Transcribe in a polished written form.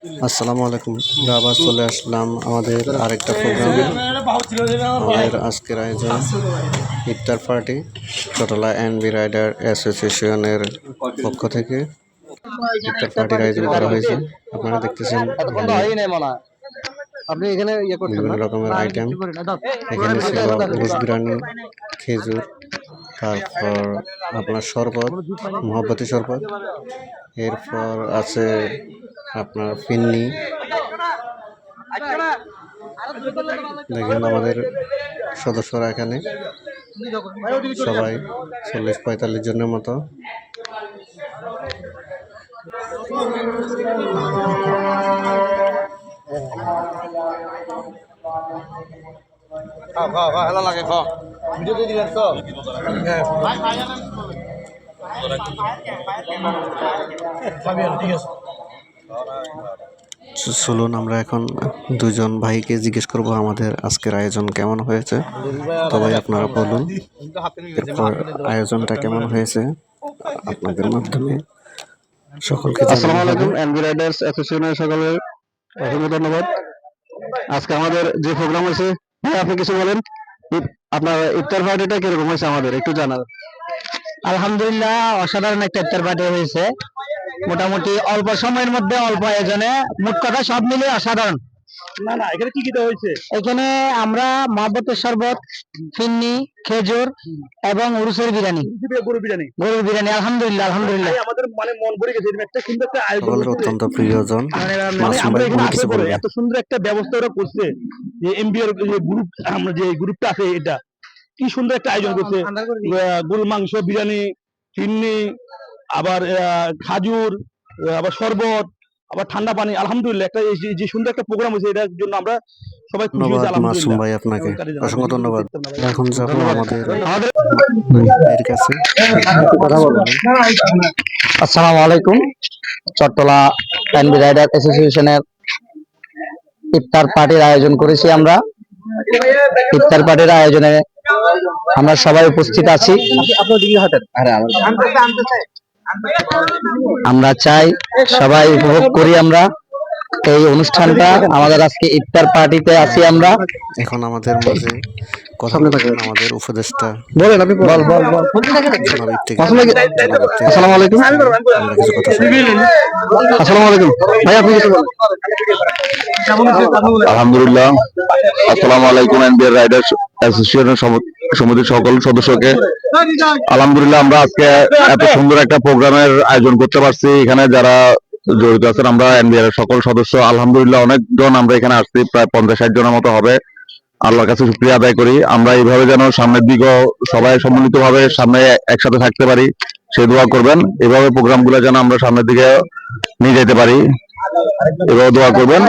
আসসালামু আলাইকুম। আমরা আবার চলে আসলাম আমাদের আরেকটা প্রোগ্রামে। আমাদের আজকের আয়োজন ইফতার পার্টি চট্টলা এনবি রাইডার অ্যাসোসিয়েশনের পক্ষ থেকে ইফতার পার্টির আয়োজন করা হয়েছে। আপনারা দেখতেছেন বিভিন্ন রকমের আইটেম। এখানে ছিল গোশ বিরিয়ানি, খেজুর, তারপর আপনার শরবত, মহব্বতী শরবত, এরপর আছে আপনার ফিন্নি। দেখেন আমাদের সদস্যরা এখানে সবাই 40-45 জনের মতো। চলুন আমরা এখন দুজন ভাইকে জিজ্ঞেস করব আমাদের আজকের আয়োজন কেমন হয়েছে। তবে আপনারা বলুন এরপর আয়োজনটা কেমন হয়েছে আপনাদের মাধ্যমে সকলকে। আসসালামু আলাইকুম। এনবি রাইডার্স অ্যাসোসিয়েশনের সকলের অসংখ্য ধন্যবাদ। আজকে আমাদের যে প্রোগ্রাম হয়েছে, আপনি কিছু বলেন, আপনার ইফতার পার্টিটা কিরকম হয়েছে আমাদের একটু জানাবেন। আলহামদুলিল্লাহ, অসাধারণ একটা ইফতার পার্টি হয়েছে। মোটামুটি অল্প সময়ের মধ্যে অল্প আয়োজনে, মোট কথা সব মিলে অসাধারণ। এখানে কি কি দেওয়া হয়েছে? এখানে আমরা মহব্বতের শরবত, ফিন্নি, খেজুর এবং উরুসের বিরিয়ানি, গরুর বিরিয়ানি। আলহামদুলিল্লাহ আলহামদুলিল্লাহ, আমাদের মানে মন ভরে গেছে। একটা সুন্দর একটা আয়োজন, অত্যন্ত প্রিয়জন আমরা এখানে আসতে পারে এত সুন্দর একটা ব্যবস্থা ওরা করছে। যে এমবিআর গ্রুপ, আমরা যে গ্রুপটা আছে, এটা কি সুন্দর একটা আয়োজন করছে। গরুর মাংস, বিরিয়ানি, ফিন্নি, আবার খাজুর, আবার শরবত, আবার ঠান্ডা পানি। আলহামদুলিল্লাহ, একটা যে সুন্দর একটা প্রোগ্রাম হয়েছে, এটার জন্য আমরা সবাই খুশি হয়েছি। মাসুম ভাই আপনাকে অসংখ্য ধন্যবাদ। এখন যাব আমাদের ভাইয়ের কাছে। আসসালামু আলাইকুম। চট্টলা এনবি রাইডার অ্যাসোসিয়েশনের ইফতার পার্টির আয়োজন করেছি আমরা। ইফতার পার্টির আয়োজনে আমরা সবাই উপস্থিত আছি। আমরা চাই সবাই উপভোগ করি আমরা এই অনুষ্ঠানটা। আমাদের আজকে ইফতার পার্টিতে আছি আমরা। এখন আমাদের মাঝে কথা বলবেন আমাদের উপদেষ্টা। বলেন, আপনি বল। আসসালামু আলাইকুম। আসসালামু আলাইকুম ভাই, আপনি কিছু বলেন। আলহামদুলিল্লাহ, আসসালামু আলাইকুম। এনবিআর রাইডার্স অ্যাসোসিয়েশনের সমিতির সকল সদস্যকে আলহামদুলিল্লাহ, আমরা আজকে এত সুন্দর একটা প্রোগ্রামের আয়োজন করতে পারছি। এখানে যারা জড়িত আছেন, আমরা এনবিআর এর সকল সদস্য আলহামদুলিল্লাহ অনেকজন আমরা এখানে আসছি, প্রায় 50-60 জনের মতো হবে। আল্লাহর কাছে শুকরিয়া আদায় করি। আমরা এইভাবে যেন সামনের দিকেও সবাই সম্মিলিত ভাবে সামনে একসাথে থাকতে পারি, সেই দোয়া করবেন। এভাবে প্রোগ্রাম গুলো যেন আমরা সামনের দিকে নিয়ে যেতে পারি, এভাবে দোয়া করবেন।